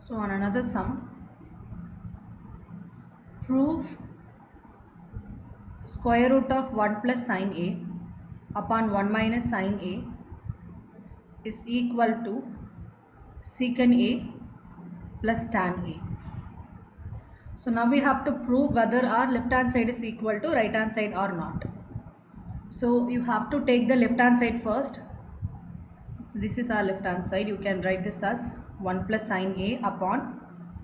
So on another sum, prove square root of 1 plus sin A upon 1 minus sin A is equal to secant A plus tan A. So now we have to prove whether our left hand side is equal to right hand side or not. So you have to take the left hand side first. This is our left hand side. You can write this as 1 plus sin A upon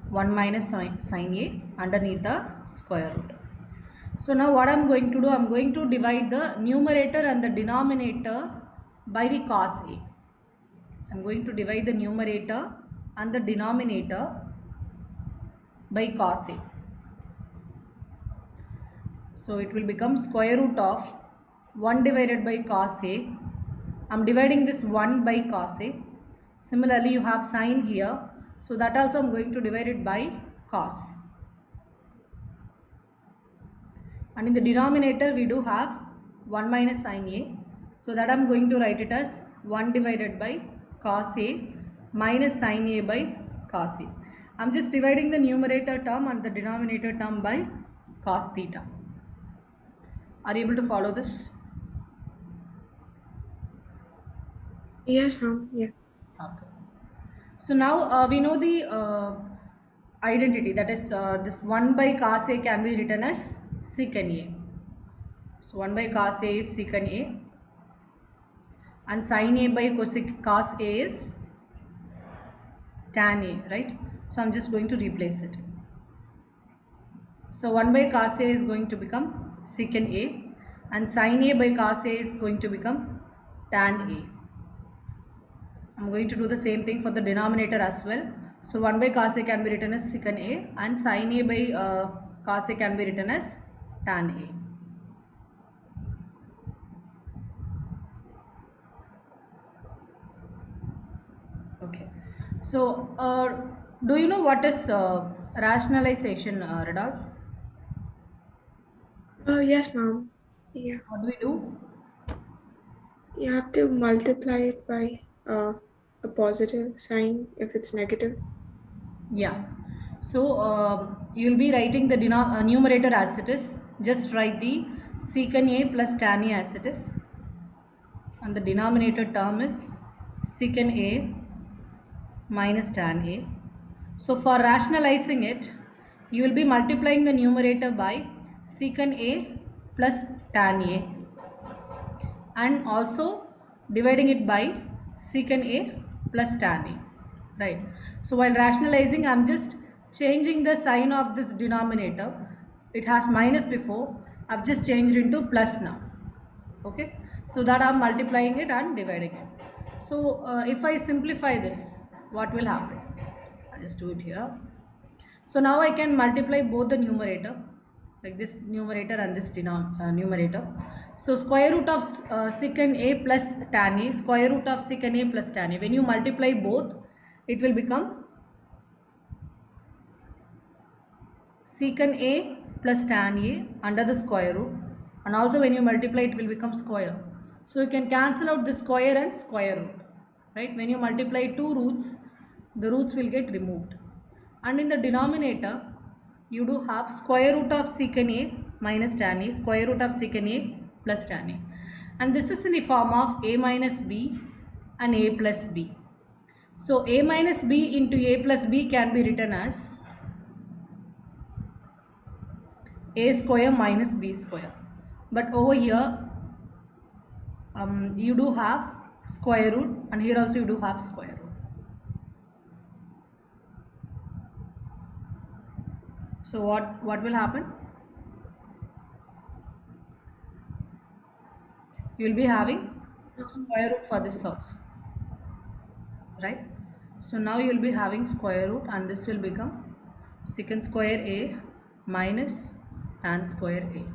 1 minus sin A underneath the square root. So now what I am going to do, I am going to divide the numerator and the denominator by the cos A. I am going to divide the numerator and the denominator by cos A. So it will become square root of 1 divided by cos A. I am dividing this 1 by cos A. Similarly, you have sin here. So that also I am going to divide it by cos. And in the denominator we do have 1 minus sin A. So that I am going to write it as 1 divided by cos A minus sin A by cos A. I am just dividing the numerator term and the denominator term by cos theta. Are you able to follow this? Yes, ma'am. Yeah. Okay. So now we know the identity, that is this 1 by cos A can be written as secant A. So 1 by cos A is secant A and sin A by cos A is tan A, right? So I'm just going to replace it. So 1 by cos A is going to become secant A and sin A by cos A is going to become tan A. I'm going to do the same thing for the denominator as well. So 1 by cos A can be written as secant A and sin A by cos A can be written as tan A. Okay. So do you know what is rationalization, Radha? Yes, ma'am. Yeah. What do we do? You have to multiply it by a positive sign if it's negative. Yeah. So you'll be writing the numerator as it is. Just write the secant A plus tan A as it is. And the denominator term is secant A minus tan A. So for rationalizing it, you will be multiplying the numerator by secant A plus tan A and also dividing it by secant A plus tan A, right? So while rationalizing, I am just changing the sign of this denominator. It has minus before, I have just changed into plus now, okay? So that I am multiplying it and dividing it. So if I simplify this, what will happen? I'll just do it here. So now I can multiply both the numerator, like this numerator and this numerator. So square root of secant A plus tan A, square root of secant A plus tan A. When you multiply both, it will become secant A plus tan A under the square root, and also when you multiply it will become square. So you can cancel out the square and square root, right? When you multiply two roots, the roots will get removed. And in the denominator, you do have square root of secant A minus tan A, square root of secant A plus tan A. And this is in the form of A minus B and A plus B. So A minus B into A plus B can be written as A square minus B square. But over here, you do have square root, and here also you do have square root. So what will happen? You will be having square root for this also, right? So now you will be having square root, and this will become secant square A minus tan square A.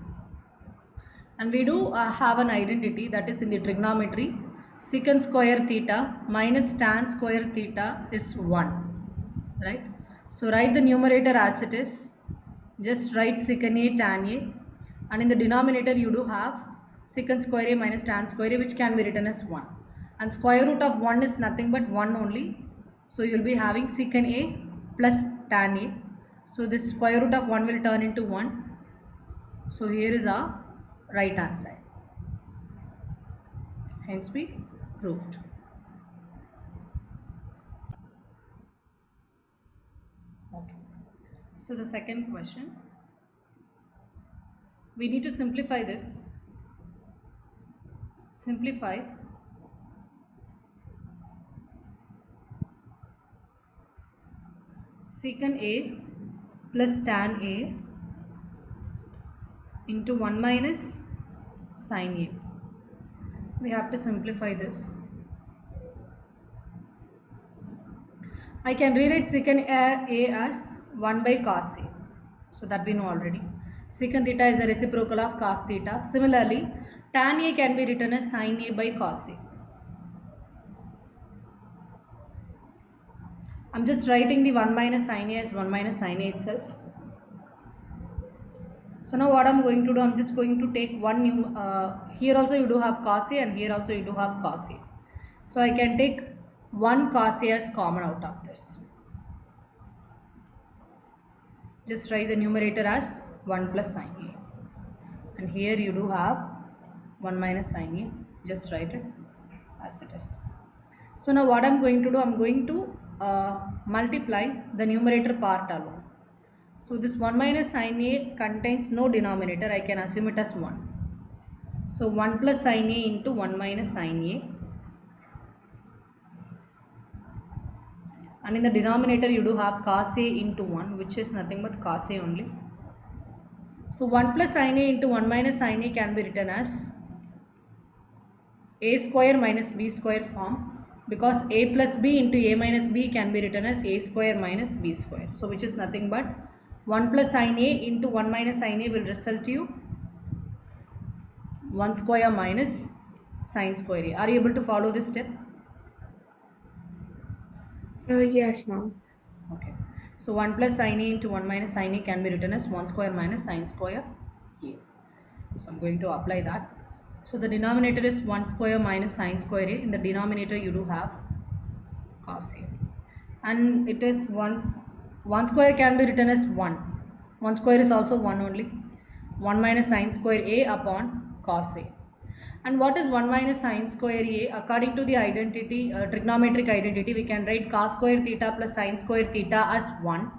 And we do have an identity, that is in the trigonometry, secant square theta minus tan square theta is 1, right? So write the numerator as it is. Just write secant A tan A, and in the denominator you do have secant square A minus tan square A, which can be written as 1. And square root of 1 is nothing but 1 only. So you will be having secant A plus tan A. So this square root of 1 will turn into 1. So here is our right hand side. Hence we proved. Okay. So the second question, we need to simplify this. Simplify secant A plus tan A into 1 minus sin A. We have to simplify this. I can rewrite secant A as 1 by cos A. So that we know already. Secant theta is a reciprocal of cos theta. Similarly, tan A can be written as sin A by cos A. I'm just writing the 1 minus sin A as 1 minus sin A itself. So now what I'm going to do, I'm just going to take one new, here also you do have cos A and here also you do have cos A. So I can take one cos A as common out of this. Just write the numerator as 1 plus sin A. And here you do have 1 minus sin A. Just write it as it is. So now what I'm going to do, I'm going to multiply the numerator part alone. So this 1 minus sin A contains no denominator. I can assume it as 1. So 1 plus sin A into 1 minus sin A. And in the denominator you do have cos A into 1, which is nothing but cos A only. So 1 plus sin A into 1 minus sin A can be written as A square minus B square form, because A plus B into A minus B can be written as A square minus B square. So which is nothing but 1 plus sin A into 1 minus sin A will result to you 1 square minus sin square A. Are you able to follow this step? Yes, ma'am. Okay. So 1 plus sin A into 1 minus sin A can be written as 1 square minus sin square A. So I'm going to apply that. So the denominator is 1 square minus sin square A. In the denominator you do have cos A. And it is 1 square can be written as 1. 1 square is also 1 only. 1 minus sin square A upon cos A. And what is 1 minus sin square A? According to the identity, trigonometric identity, we can write cos square theta plus sin square theta as 1.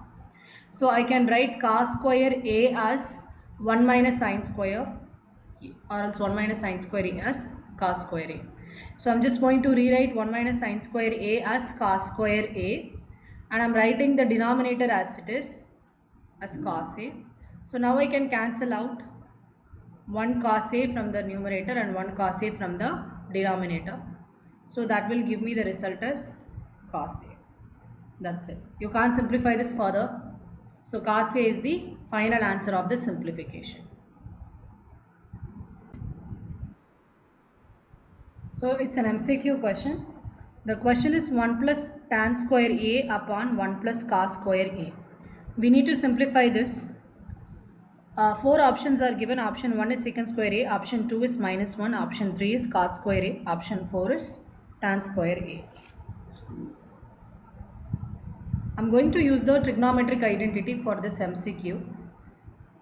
So I can write cos square A as 1 minus sin square, or else 1 minus sin square A as cos square A. So I'm just going to rewrite 1 minus sin square A as cos square A, and I'm writing the denominator as it is, as cos A. So now I can cancel out 1 cos A from the numerator and 1 cos A from the denominator. So that will give me the result as cos A. That's it. You can't simplify this further. So cos A is the final answer of the simplification. So it's an MCQ question. The question is 1 plus tan square A upon 1 plus cos square A. We need to simplify this. 4 options are given. Option 1 is secant square A, option 2 is minus 1, option 3 is cot square A, option 4 is tan square A. I'm going to use the trigonometric identity for this MCQ.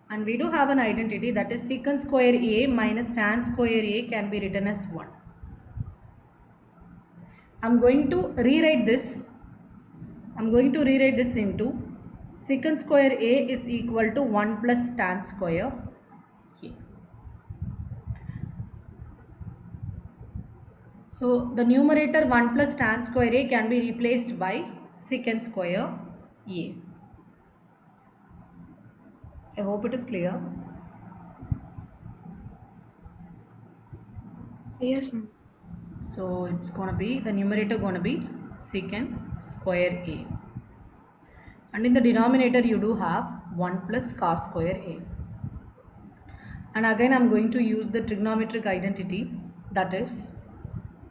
And we do have an identity, that is secant square A minus tan square A can be written as 1. I'm going to rewrite this. Into secant square A is equal to 1 plus tan square A. So the numerator 1 plus tan square A can be replaced by secant square A. I hope it is clear. Yes, ma'am. So it's going to be, the numerator going to be secant square A. And in the denominator you do have 1 plus cos square A. And again I'm going to use the trigonometric identity, that is,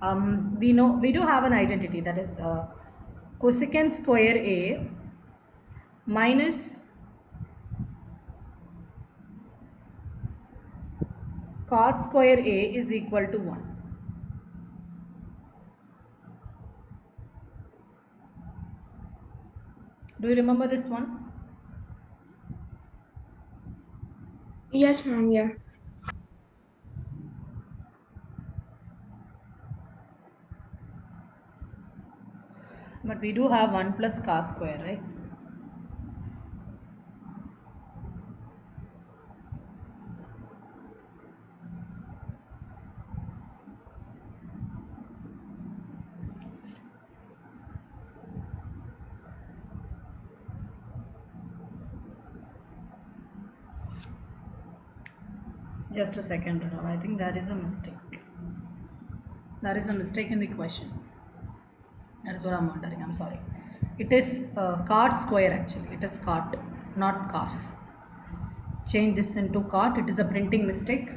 we do have an identity, that is cosecant square A minus cot square A is equal to 1. Do you remember this one? Yes, ma'am. Yeah. But we do have 1 plus cos square, right? Just a second, Ranav. I think there is a mistake. There is a mistake in the question. That is what I'm wondering. I'm sorry. It is cot square actually. It is cot, not cos. Change this into cot. It is a printing mistake.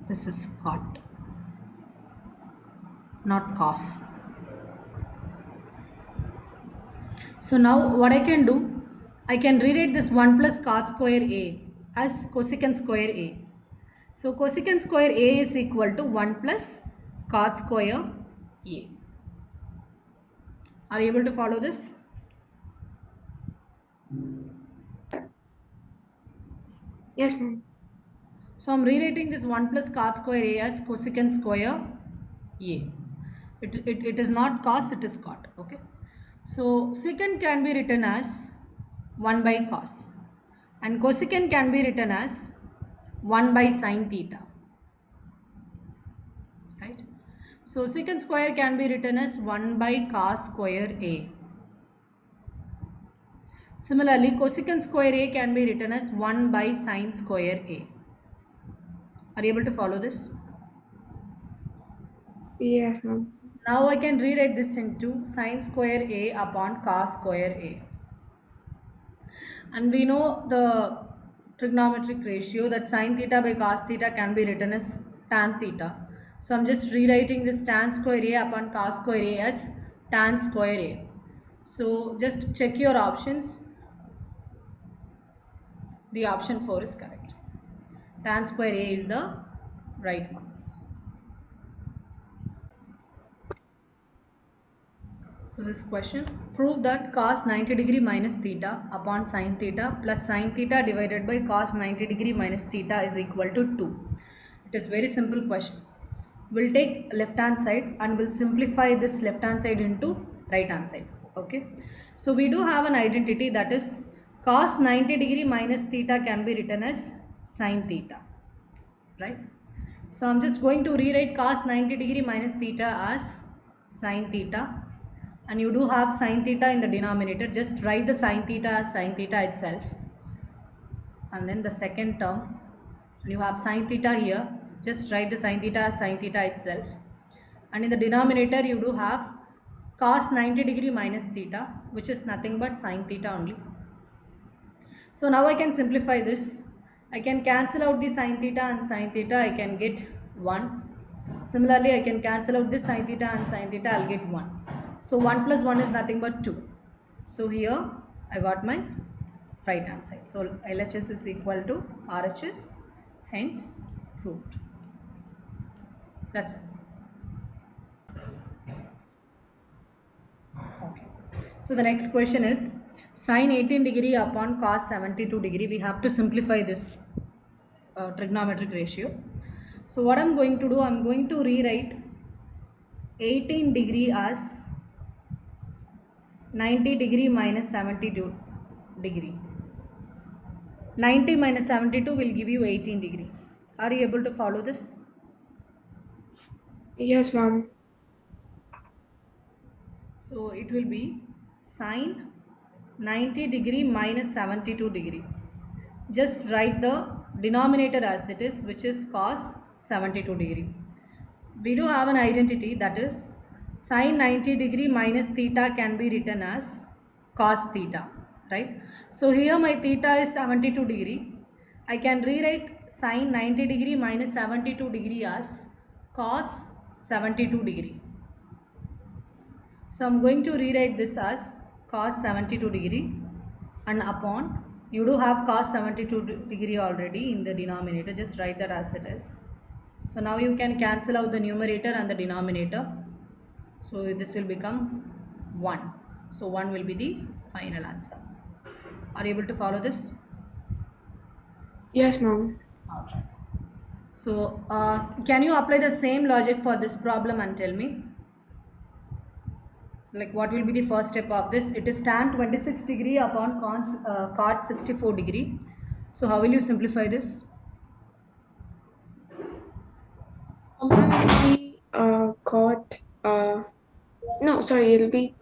This is cot, not cos. So now what I can do, I can rewrite this 1 plus cot square A as cosecant square A. So cosecant square A is equal to 1 plus cot square A. Are you able to follow this? Yes, ma'am. So I'm rewriting this 1 plus cot square A as cosecant square A. It is not cos, it is cot. Okay. So secant can be written as 1 by cos and cosecant can be written as 1 by sine theta. Right. So secant square can be written as 1 by cos square A. Similarly, cosecant square A can be written as 1 by sine square A. Are you able to follow this? Yes, ma'am. Now I can rewrite this into sine square A upon cos square A. And we know the trigonometric ratio that sine theta by cos theta can be written as tan theta. So I'm just rewriting this tan square A upon cos square A as tan square A. So just check your options. The option 4 is correct. Tan square A is the right one. So this question, prove that cos 90 degree minus theta upon sin theta plus sin theta divided by cos 90 degree minus theta is equal to 2. It is very simple question. We'll take left hand side and we'll simplify this left hand side into right hand side. Okay. So we do have an identity, that is cos 90 degree minus theta can be written as sin theta. Right. So I'm just going to rewrite cos 90 degree minus theta as sin theta. And you do have sin theta in the denominator. Just write the sin theta as sin theta itself. And then the second term, you have sin theta here. Just write the sin theta as sin theta itself. And in the denominator, you do have cos 90 degree minus theta, which is nothing but sin theta only. So now I can simplify this. I can cancel out the sin theta and sin theta. I can get 1. Similarly, I can cancel out this sin theta and sin theta. I'll get 1. So 1 plus 1 is nothing but 2. So here I got my right hand side. So LHS is equal to RHS, hence proved. That's it. Okay. So the next question is sine 18 degree upon cos 72 degree. We have to simplify this trigonometric ratio. So what I'm going to do, I'm going to rewrite 18 degree as 90 degree minus 72 degree. 90 minus 72 will give you 18 degree. Are you able to follow this? Yes, ma'am. So it will be sine 90 degree minus 72 degree. Just write the denominator as it is, which is cos 72 degree. We do have an identity, that is sine 90 degree minus theta can be written as cos theta, right? So here my theta is 72 degree. I can rewrite sine 90 degree minus 72 degree as cos 72 degree. So I'm going to rewrite this as cos 72 degree and upon, you do have cos 72 degree already in the denominator, just write that as it is. So now you can cancel out the numerator and the denominator. So this will become 1. So 1 will be the final answer. Are you able to follow this? Yes, mom. Alright. So can you apply the same logic for this problem and tell me? Like what will be the first step of this? It is tan 26 degree upon cot 64 degree. So how will you simplify this? Mom, it'll be cot. No, sorry, it'll be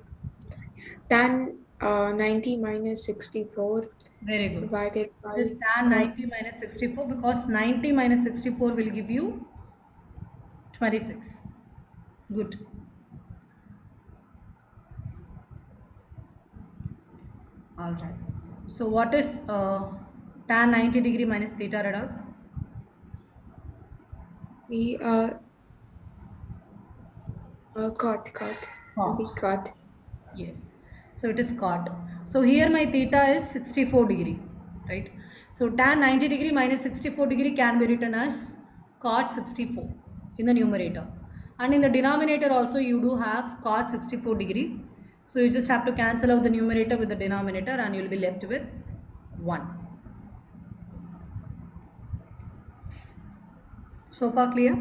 tan 90 minus 64 Very good. divided This by tan cot. 90 minus 64 because 90 minus 64 will give you 26. Good. All right. So what is tan 90 degree minus theta radar? We cot. It'll be Cot. cot. Yes. So it is cot. So here my theta is 64 degree, right? So tan 90 degree minus 64 degree can be written as cot 64 in the numerator. And in the denominator also you do have cot 64 degree. So you just have to cancel out the numerator with the denominator and you will be left with 1. So far clear?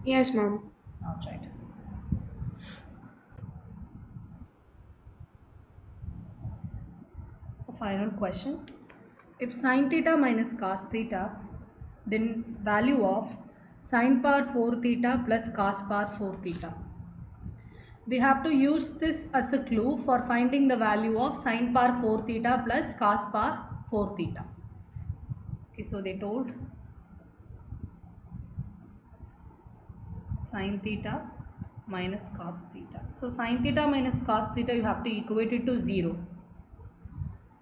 Yes, mom. All right. A final question. If sine theta minus cos theta, then value of sine power 4 theta plus cos power 4 theta. We have to use this as a clue for finding the value of sine power 4 theta plus cos power 4 theta. Okay, so they told sine theta minus cos theta. So sine theta minus cos theta you have to equate it to 0.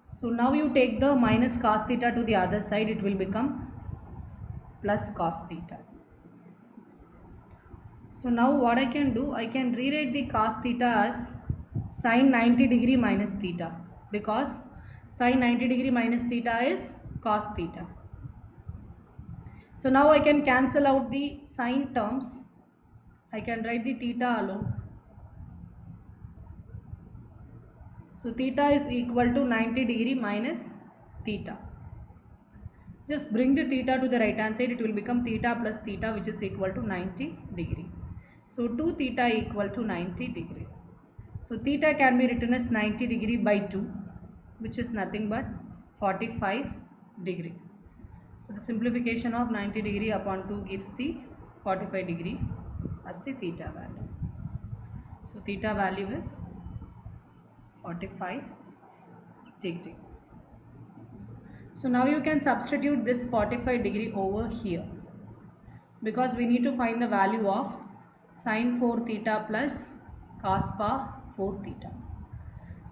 So now you take the minus cos theta to the other side, it will become plus cos theta. So now what I can do, I can rewrite the cos theta as sine 90 degree minus theta because sine 90 degree minus theta is cos theta. So now I can cancel out the sine terms. I can write the theta alone. So theta is equal to 90 degree minus theta. Just bring the theta to the right hand side, it will become theta plus theta which is equal to 90 degree. So 2 theta equal to 90 degree. So theta can be written as 90 degree by 2 which is nothing but 45 degree. So the simplification of 90 degree upon 2 gives the 45 degree as the theta value. So theta value is 45 degree. So now you can substitute this 45 degree over here because we need to find the value of sine 4 theta plus cos power 4 theta.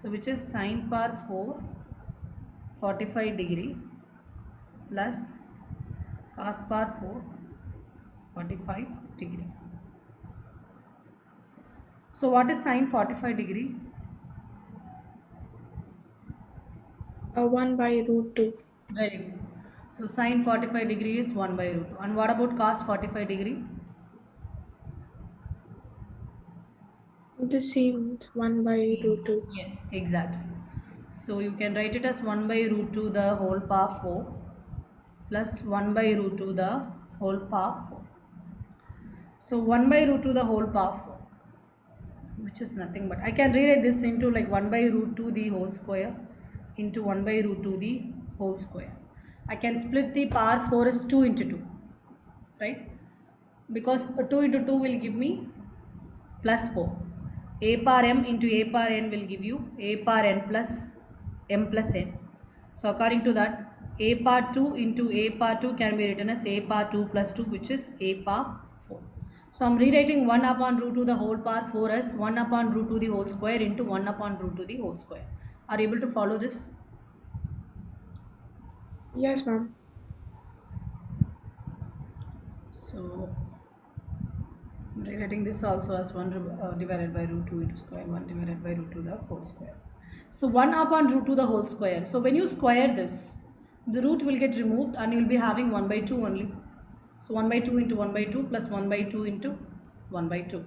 So which is sine power 4 45 degree plus cos power 4 45 degree. So what is sine 45 degree? 1 by root 2. Very good. So sine 45 degree is 1 by root 2. And what about cos 45 degree? The same. It's 1 by root 2. Yes, exactly. So you can write it as 1 by root 2 the whole power 4 plus 1 by root 2 the whole power 4. So 1 by root 2 the whole power 4 which is nothing but I can rewrite this into like 1 by root 2 the whole square into 1 by root 2 the whole square. I can split the power 4 as 2 into 2, right? Because 2 into 2 will give me plus 4. A power m into a power n will give you a power n plus m plus n. So according to that, a power 2 into a power 2 can be written as a power 2 plus 2 which is a power 4. So I am rewriting 1 upon root 2 the whole power 4 as 1 upon root 2 the whole square into 1 upon root 2 the whole square. Are you able to follow this? Yes, ma'am. So rewriting this also as 1 divided by root 2 into square 1 divided by root 2 the whole square. So 1 upon root 2 the whole square. So when you square this, the root will get removed and you will be having 1 by 2 only. So 1 by 2 into 1 by 2 plus 1 by 2 into 1 by 2.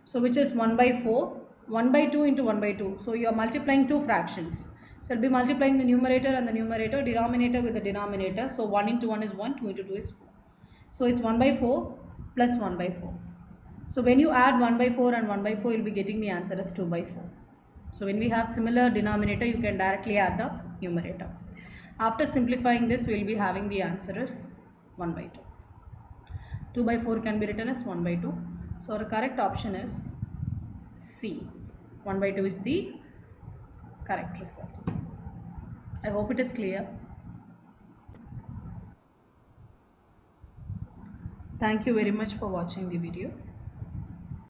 So which is 1 by 4, 1 by 2 into 1 by 2. So you are multiplying two fractions. So I'll be multiplying the numerator and the numerator, denominator with the denominator. So 1 into 1 is 1, 2 into 2 is 4. So it's 1 by 4 plus 1 by 4. So when you add 1 by 4 and 1 by 4, you'll be getting the answer as 2 by 4. So when we have similar denominator, you can directly add the numerator. After simplifying this, we'll be having the answer as 1 by 2. 2 by 4 can be written as 1 by 2. So our correct option is C. 1 by 2 is the correct result. I hope it is clear. Thank you very much for watching the video.